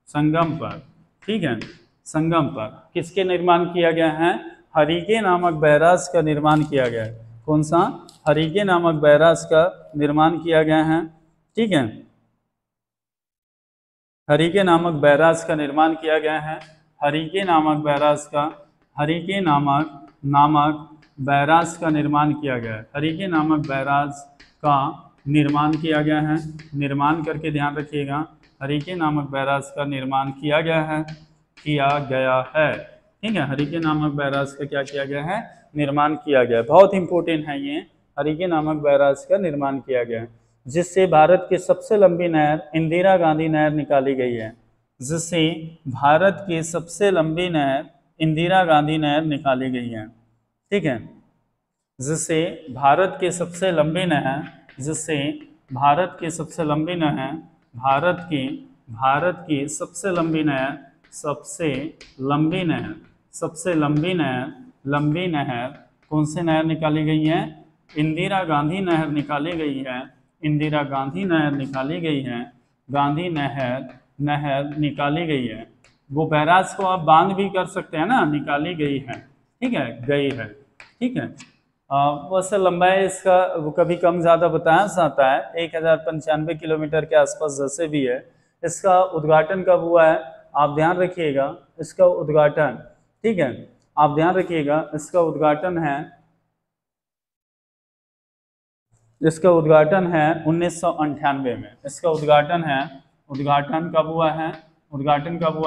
संगम पर, ठीक है, संगम पर किसके निर्माण किया गया है? हरिके नामक बैराज का निर्माण किया गया है। कौन सा? हरिके नामक बैराज का निर्माण किया गया है। ठीक है, हरिके नामक बैराज का निर्माण किया गया है, हरिके नामक बैराज का निर्माण किया गया है, हरिके नामक बैराज का निर्माण किया गया है। निर्माण करके ध्यान रखिएगा, हरिके नामक बैराज का निर्माण किया गया है। ठीक है, हरिके नामक बैराज का क्या किया गया है? निर्माण किया गया है। बहुत इंपॉर्टेंट है ये, हरिके नामक बैराज का निर्माण किया गया है, जिससे भारत की सबसे लंबी नहर इंदिरा गांधी नहर निकाली गई है, जिससे भारत की सबसे लंबी नहर इंदिरा गांधी नहर निकाली गई है। ठीक है, जिससे भारत की सबसे लंबी नहर, भारत की सबसे लंबी नहर कौन सी नहर निकाली गई है? इंदिरा गांधी नहर निकाली गई है, इंदिरा गांधी नहर निकाली गई है, गांधी नहर निकाली गई है। वो बैराज को आप बांध भी कर सकते हैं ना, निकाली गई है। ठीक है, गई है। ठीक है, वैसे लंबाई इसका वो कभी कम ज़्यादा बताया जाता है, 1095 किलोमीटर के आसपास जैसे भी है। इसका उद्घाटन कब हुआ है? आप ध्यान रखिएगा, इसका उद्घाटन, ठीक है, आप ध्यान रखिएगा, इसका उद्घाटन है 1998 में। इसका उद्घाटन कब हुआ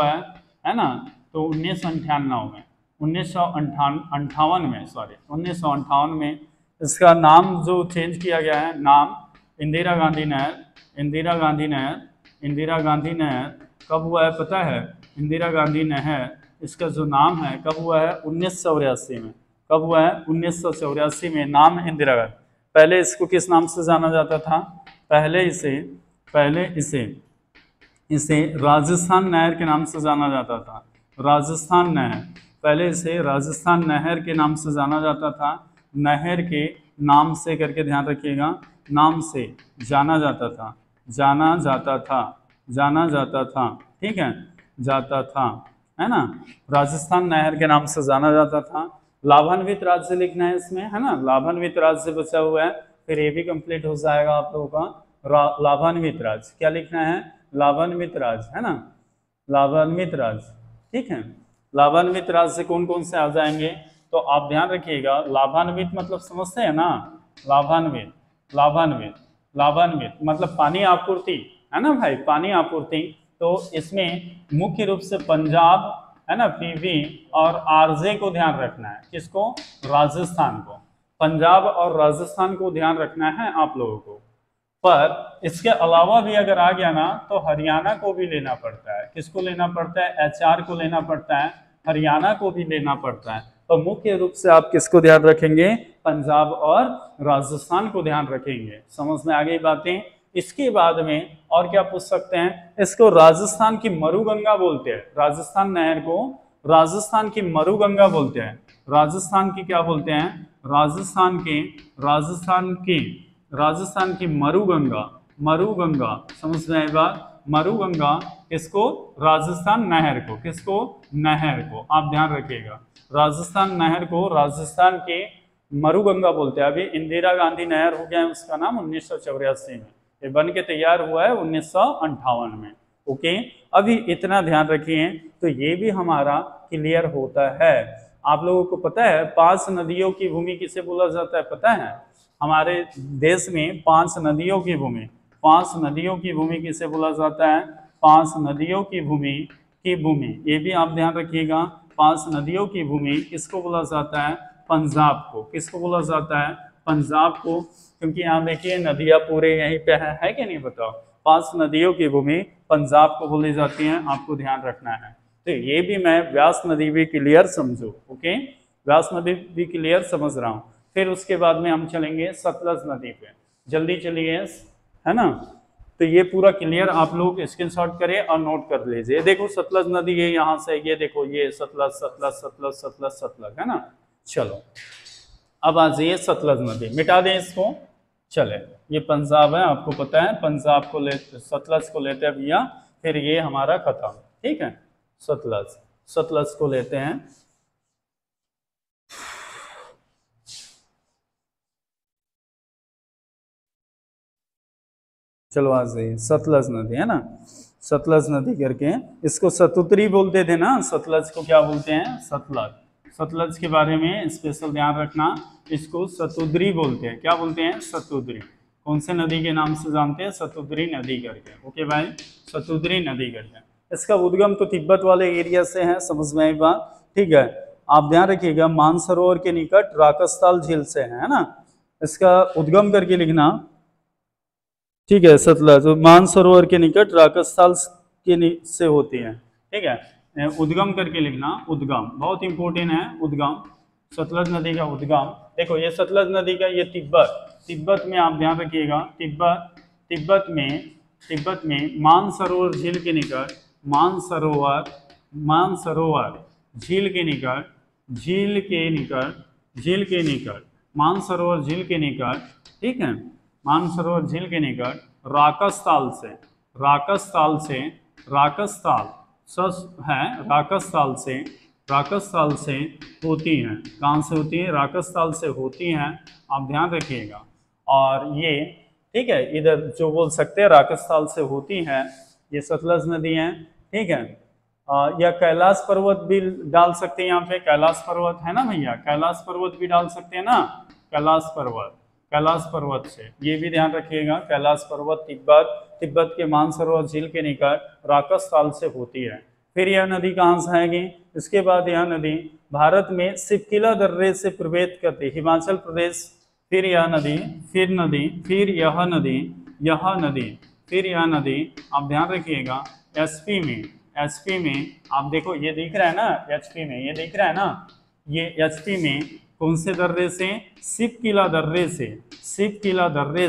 है? है ना? तो 1958 में इसका नाम जो चेंज किया गया है, नाम इंदिरा गांधी नहर कब हुआ है पता है? इंदिरा गांधी नहर, इसका जो नाम है कब हुआ है? 1984 में। कब हुआ है? 1984 में नाम इंदिरा गांधी। पहले इसको किस नाम से जाना जाता था? पहले इसे राजस्थान नहर के नाम से जाना जाता था। राजस्थान नहर, पहले इसे राजस्थान नहर के नाम से जाना जाता था। नहर के नाम से करके ध्यान रखिएगा, नाम से जाना जाता था, ठीक है, जाता था, है ना? राजस्थान नहर के नाम से जाना जाता था। लाभान्वित राज्य लिखना है इसमें, है ना? लाभान्वित राज्य बचा हुआ है, फिर ये भी कंप्लीट हो जाएगा आप लोगों का। लाभान्वित राज्य क्या लिखना है? लाभान्वित राज्य, है ना? लाभान्वित राज्य, ठीक है। लाभान्वित राज्य से कौन कौन से आ जाएंगे? तो आप ध्यान रखिएगा, लाभान्वित मतलब समझते हैं ना? लाभान्वित मतलब पानी आपूर्ति, है ना भाई? पानी आपूर्ति। तो इसमें मुख्य रूप से पंजाब, है ना, पीवी और आरजे को ध्यान रखना है। किसको? राजस्थान को। पंजाब और राजस्थान को ध्यान रखना है आप लोगों को। पर इसके अलावा भी अगर आ गया ना तो हरियाणा को भी लेना पड़ता है। किसको लेना पड़ता है? एचआर को लेना पड़ता है, हरियाणा को भी लेना पड़ता है। तो मुख्य रूप से आप किसको ध्यान रखेंगे? पंजाब और राजस्थान को ध्यान रखेंगे। समझ में आ गई बातें? इसके बाद में और क्या पूछ सकते हैं? इसको राजस्थान की मरुगंगा बोलते हैं। राजस्थान नहर को राजस्थान की मरुगंगा बोलते हैं। राजस्थान की क्या बोलते हैं? राजस्थान की मरुगंगा। समझ में आई बात? मरुगंगा किसको? राजस्थान नहर को। किसको? नहर को। आप ध्यान रखिएगा, राजस्थान नहर को राजस्थान के मरुगंगा बोलते हैं। अभी इंदिरा गांधी नहर हो गया है उसका नाम 1984 में, ये बन के तैयार हुआ है 1958 में। ओके, अभी इतना ध्यान रखिए। तो ये भी हमारा क्लियर होता है। आप लोगों को पता है 5 नदियों की भूमि किसे बोला जाता है? पता है? हमारे देश में 5 नदियों की भूमि किसे बोला जाता है? 5 नदियों की भूमि ये भी आप ध्यान रखिएगा। 5 नदियों की भूमि किसको बोला जाता है? पंजाब को। किसको बोला जाता है? पंजाब को। क्योंकि यहाँ देखिए नदियाँ पूरे यहीं पे है कि नहीं बताओ? 5 नदियों की भूमि पंजाब को बोली जाती है, आपको ध्यान रखना है। तो ये भी मैं व्यास नदी भी क्लियर समझो। ओके, व्यास नदी भी क्लियर समझ रहा हूँ। फिर उसके बाद में हम चलेंगे सतलज नदी पे। जल्दी चलिए, है ना? तो ये पूरा क्लियर आप लोग स्क्रीनशॉट करें और नोट कर लीजिए। देखो सतलज नदी ये यहाँ से, ये देखो ये सतलज, है ना? चलो अब आ जाइए सतलज नदी, मिटा दें इसको। चले, ये पंजाब है, आपको पता है पंजाब को सतलज को लेते हैं भैया, फिर ये हमारा खत्म, ठीक है। सतलज को लेते हैं। चलो आ जाइए, सतलज नदी, है ना? सतलज नदी करके इसको सतुद्री बोलते थे ना। सतलज को क्या बोलते हैं? सतलज के बारे में स्पेशल ध्यान रखना, इसको सतुद्री बोलते हैं। क्या बोलते हैं? सतुद्री। कौन से नदी के नाम से जानते हैं? सतुद्री नदी करके। ओके भाई, सतुद्री नदी करके। इसका उद्गम तो तिब्बत वाले एरिया से है, समझ में आई बात? ठीक है, आप ध्यान रखिएगा मानसरोवर के निकट राकसताल झील से है ना? इसका उद्गम करके लिखना, ठीक है। सतलज मानसरोवर के निकट राकसताल से होती है, ठीक है। उद्गम करके लिखना, उद्गम बहुत इंपॉर्टेंट है। उद्गम, सतलज नदी का उद्गम। देखो ये सतलज नदी का, ये तिब्बत में आप ध्यान रखिएगा, तिब्बत में मानसरोवर झील के निकट, मानसरोवर झील के निकट, मानसरोवर झील के निकट, ठीक है, मानसरोवर झील के निकट राकसताल से होती हैं। कहाँ से होती है? राकसताल से होती हैं, आप ध्यान रखिएगा। और ये, ठीक है, इधर जो बोल सकते हैं राकसताल से होती हैं, ये सतलज नदी है, ठीक है। या कैलाश पर्वत भी डाल सकते हैं यहाँ पे, कैलाश पर्वत है ना भैया, कैलाश पर्वत भी डाल सकते हैं ना, कैलाश पर्वत, कैलाश पर्वत से, ये भी ध्यान रखिएगा। कैलाश पर्वत तिब्बत के मानसरोवर झील के निकट राकस ताल से होती है। फिर यह नदी कहाँ से आएगी, इसके बाद यह नदी भारत में सिपकिला दर्रे से प्रवेश करती हिमाचल प्रदेश। फिर यह नदी, फिर यह नदी, फिर यह नदी आप ध्यान रखिएगा एचपी में आप देखो ये दिख रहा है ना, एचपी में ये दिख रहा है ना, ये एचपी में कौन से दर्रे से, सिपकिला दर्रे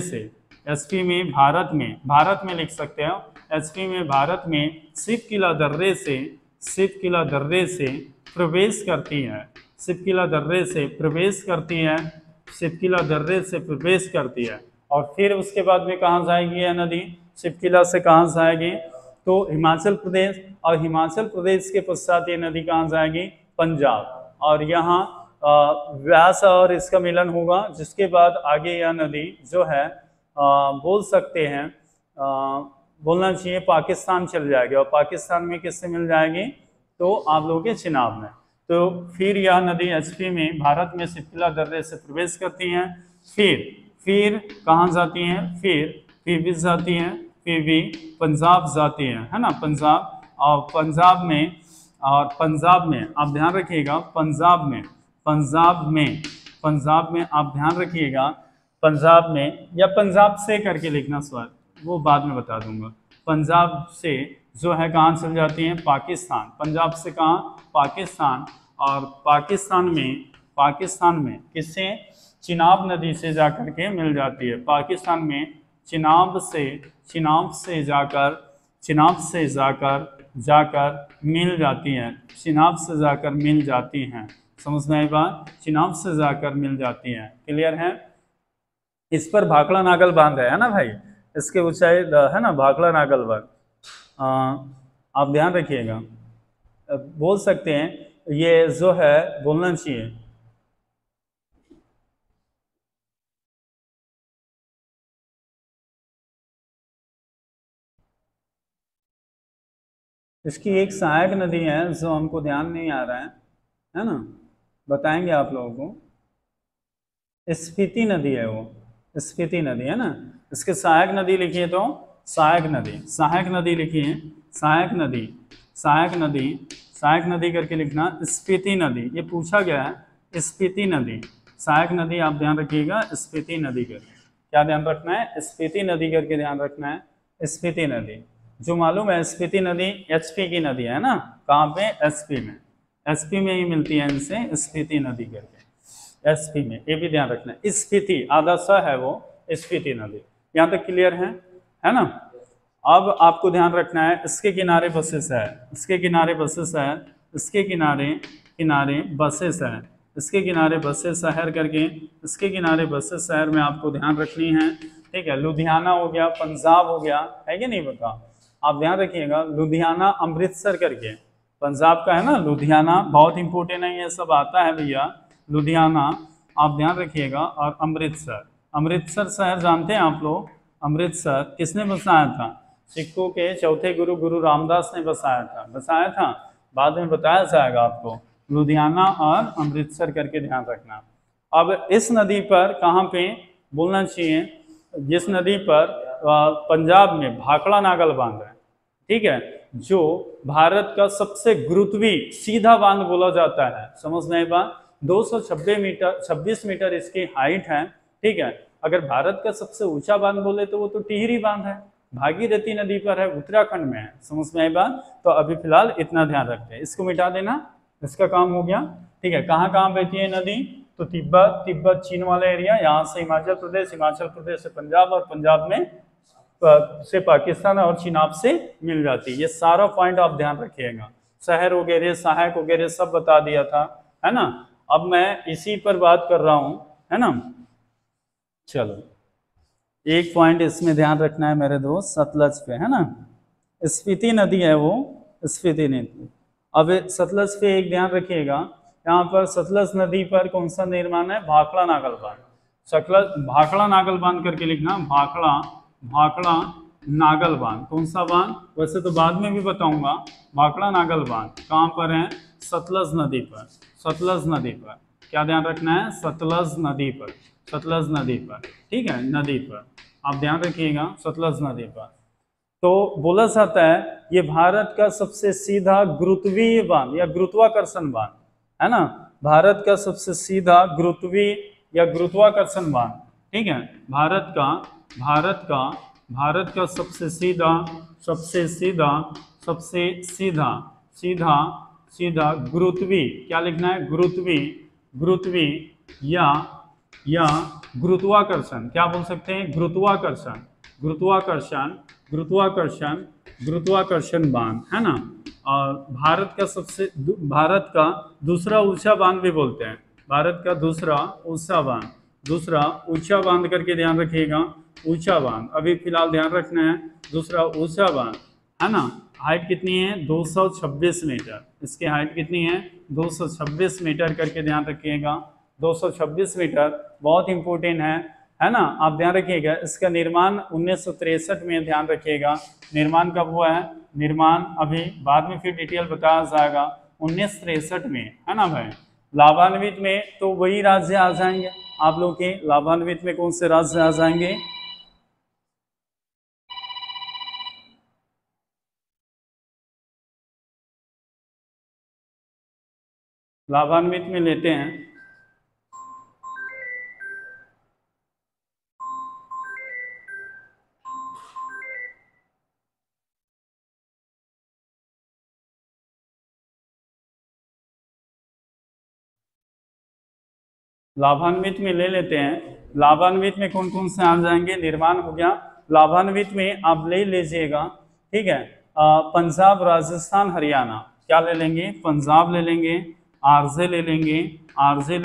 से एचपी में भारत में लिख सकते हो, एचपी में भारत में सिपकिला दर्रे से प्रवेश करती है, सिपकिला दर्रे से प्रवेश करती है। और फिर उसके बाद में कहाँ जाएगी यह नदी, सिपकिला से कहाँ जाएगी तो हिमाचल प्रदेश, और हिमाचल प्रदेश के पश्चात ये नदी कहाँ जाएगी, पंजाब, और यहाँ व्यास और इसका मिलन होगा, जिसके बाद आगे यह नदी जो है बोल सकते हैं बोलना चाहिए पाकिस्तान चल जाएगी, और पाकिस्तान में किससे मिल जाएगी तो आप लोगों के चिनाब में। तो फिर यह नदी एचपी में भारत में सिपकिला दर्रे से प्रवेश करती हैं, फिर कहाँ जाती हैं, फिर भी जाती हैं, फिर भी पंजाब जाती हैं, है ना, पंजाब, और पंजाब में आप ध्यान रखिएगा, पंजाब में आप ध्यान रखिएगा, पंजाब में या पंजाब से करके लिखना सवाल, वो बाद में बता दूंगा। पंजाब से जो है कहाँ चल जाती हैं, पाकिस्तान, पंजाब से कहाँ, पाकिस्तान, और पाकिस्तान में किससे, चिनाब नदी से जाकर के मिल जाती है, पाकिस्तान में चिनाब से जाकर मिल जाती हैं, चिनाब से जाकर मिल जाती हैं, समझ में आई बात, चिनाब से जाकर मिल जाती हैं, क्लियर है। इस पर भाखड़ा नागल बांध है ना भाई, इसके ऊंचाई है ना भाखड़ा नागल बांध, आप ध्यान रखिएगा, बोल सकते हैं ये जो है बोलना चाहिए। इसकी एक सहायक नदी है जो हमको ध्यान नहीं आ रहा है ना, बताएंगे आप लोगों को, स्पीति नदी है वो, स्पीति नदी है ना। इसके सहायक नदी लिखिए तो सहायक नदी लिखिए, सहायक नदी करके लिखना, स्पीति नदी, ये पूछा गया है, स्पीति नदी, सहायक नदी आप ध्यान रखिएगा, स्पीति नदी करके, क्या ध्यान रखना है, स्पीति नदी करके ध्यान रखना है, स्पीति नदी, जो मालूम है स्पीति नदी एचपी की नदी है ना, कहाँ पे, एचपी में ही मिलती है इनसे, स्पीति नदी करके, एचपी में, ये भी ध्यान रखना है, स्पीति आधा सा है वो, स्पीति नदी, यहाँ तक क्लियर है ना। अब आपको ध्यान रखना है इसके किनारे बसेस है, इसके किनारे बसेस शहर करके, इसके किनारे बसेस शहर में आपको ध्यान रखनी है, ठीक है। लुधियाना हो गया, पंजाब हो गया, है कि नहीं बता, आप ध्यान रखिएगा, लुधियाना अमृतसर करके, पंजाब का है ना लुधियाना, बहुत इंपॉर्टेंट है, ये सब आता है भैया, लुधियाना आप ध्यान रखिएगा, और अमृतसर शहर जानते हैं आप लोग, अमृतसर किसने बसाया था, सिखों के चौथे गुरु रामदास ने बसाया था, बाद में बताया जाएगा आपको, लुधियाना और अमृतसर करके ध्यान रखना। अब इस नदी पर कहाँ पे बोलना चाहिए, जिस नदी पर पंजाब में भाखड़ा नागल बांध है, ठीक है, जो भारत का सबसे गुरुत्वी सीधा बांध बोला जाता है, समझ नहीं बात, 226 मीटर इसकी हाइट है, ठीक है। अगर भारत का सबसे ऊंचा बांध बोले तो वो तो टिहरी बांध है, भागीरथी नदी पर है, उत्तराखंड में है, समझ में आई बात। तो अभी फिलहाल इतना ध्यान रखते हैं, इसको मिटा देना, इसका काम हो गया, ठीक है। कहाँ कहाँ बहती है नदी, तो तिब्बत चीन वाला एरिया, यहाँ से हिमाचल प्रदेश से पंजाब, और पंजाब में से पाकिस्तान और चिनाब से मिल जाती है। ये सारा पॉइंट आप ध्यान रखिएगा, शहर वगैरह सहायक वगैरह सब बता दिया था, है ना। अब मैं इसी पर बात कर रहा हूँ, है ना। चलो एक पॉइंट इसमें ध्यान रखना है मेरे दोस्त, सतलज पे, है ना, स्पीति नदी है वो, स्पीति नदी। अब सतलज पे एक ध्यान रखिएगा, यहाँ पर सतलज नदी पर कौन सा निर्माण है, भाखड़ा नागल बांध, भाखड़ा नागल बांध करके लिखना, भाखड़ा नागल बांध। कौन सा बांध? वैसे तो बाद में भी बताऊंगा। भाखड़ा नागल बांध कहाँ पर है? सतलज नदी पर। सतलज नदी पर, क्या ध्यान रखना है? सतलज नदी पर, सतलज नदी पर, ठीक है, नदी पर आप ध्यान रखिएगा, सतलज नदी पर। तो बोला जाता है ये भारत का सबसे सीधा गुरुत्वीय बांध या गुरुत्वाकर्षण बांध है ना, भारत का सबसे सीधा गुरुत्वीय या गुरुत्वाकर्षण बांध, ठीक है, भारत का सबसे सीधा सीधा गुरुत्वीय, क्या लिखना है? गुरुत्वीय या गुरुत्वाकर्षण, क्या बोल सकते हैं? गुरुत्वाकर्षण बांध है ना। और भारत का दूसरा ऊंचा बांध भी बोलते हैं, भारत का दूसरा ऊंचा बांध करके ध्यान रखिएगा, ऊंचा बांध अभी फिलहाल ध्यान रखना है, दूसरा ऊंचा बांध है ना। हाइट कितनी है? 226 मीटर। इसकी हाइट कितनी है? 226 मीटर करके ध्यान रखिएगा, 226 मीटर बहुत इंपॉर्टेंट है ना, आप ध्यान रखिएगा। इसका निर्माण 1963 में, ध्यान रखिएगा निर्माण कब हुआ है? निर्माण अभी बाद में फिर डिटेल बताया जाएगा, 1963 में है ना भाई। लाभान्वित में तो वही राज्य आ जाएंगे आप लोग के, लाभान्वित में कौन से राज्य आ जाएंगे? लाभान्वित में लेते हैं लाभान्वित में ले लेते हैं। लाभान्वित में कौन कौन से आ जाएंगे? निर्माण हो गया। लाभान्वित में आप ले लीजिएगा, ठीक है, पंजाब, राजस्थान, हरियाणा, क्या ले लेंगे? पंजाब ले लेंगे, आरजे ले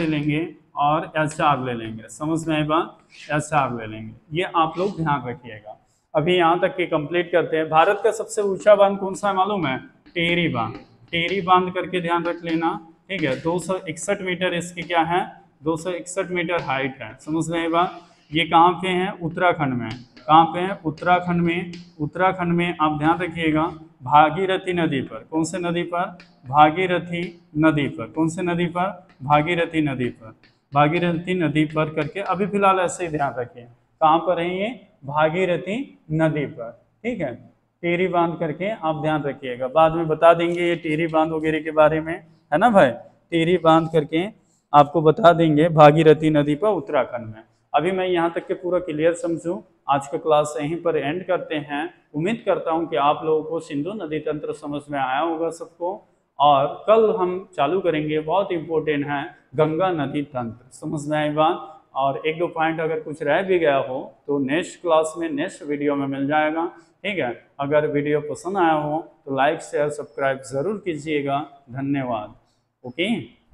लेंगे और एचआर ले लेंगे। समझ में आई बात? एचआर ले लेंगे, ये आप लोग ध्यान रखिएगा। अभी यहाँ तक के कंप्लीट करते हैं। भारत का सबसे ऊंचा बांध कौन सा है मालूम है? टिहरी बांध। टिहरी बांध करके ध्यान रख लेना, ठीक है। 261 मीटर इसकी क्या है? 261 मीटर हाइट है। समझ में आई बात? ये कहाँ पे है? उत्तराखंड में। कहाँ पे है? उत्तराखंड में। उत्तराखंड में आप ध्यान रखिएगा, भागीरथी नदी पर। कौन से नदी पर? भागीरथी नदी पर। कौन से नदी पर? भागीरथी नदी पर। भागीरथी नदी पर करके अभी फिलहाल ऐसे ही ध्यान रखिए। कहाँ पर है ये? भागीरथी नदी पर, ठीक है। टिहरी बांध करके आप ध्यान रखिएगा, बाद में बता देंगे ये टिहरी बांध वगैरह के बारे में, है ना भाई। टिहरी बांध करके आपको बता देंगे भागीरथी नदी पर उत्तराखंड में। अभी मैं यहाँ तक के पूरा क्लियर समझूं। आज का क्लास यहीं पर एंड करते हैं। उम्मीद करता हूँ कि आप लोगों को सिंधु नदी तंत्र समझ में आया होगा सबको, और कल हम चालू करेंगे, बहुत इंपॉर्टेंट है, गंगा नदी तंत्र। समझ में आई बात? और एक दो पॉइंट अगर कुछ रह भी गया हो तो नेक्स्ट क्लास में, नेक्स्ट वीडियो में मिल जाएगा, ठीक है। अगर वीडियो पसंद आया हो तो लाइक शेयर सब्सक्राइब ज़रूर कीजिएगा। धन्यवाद। ओके।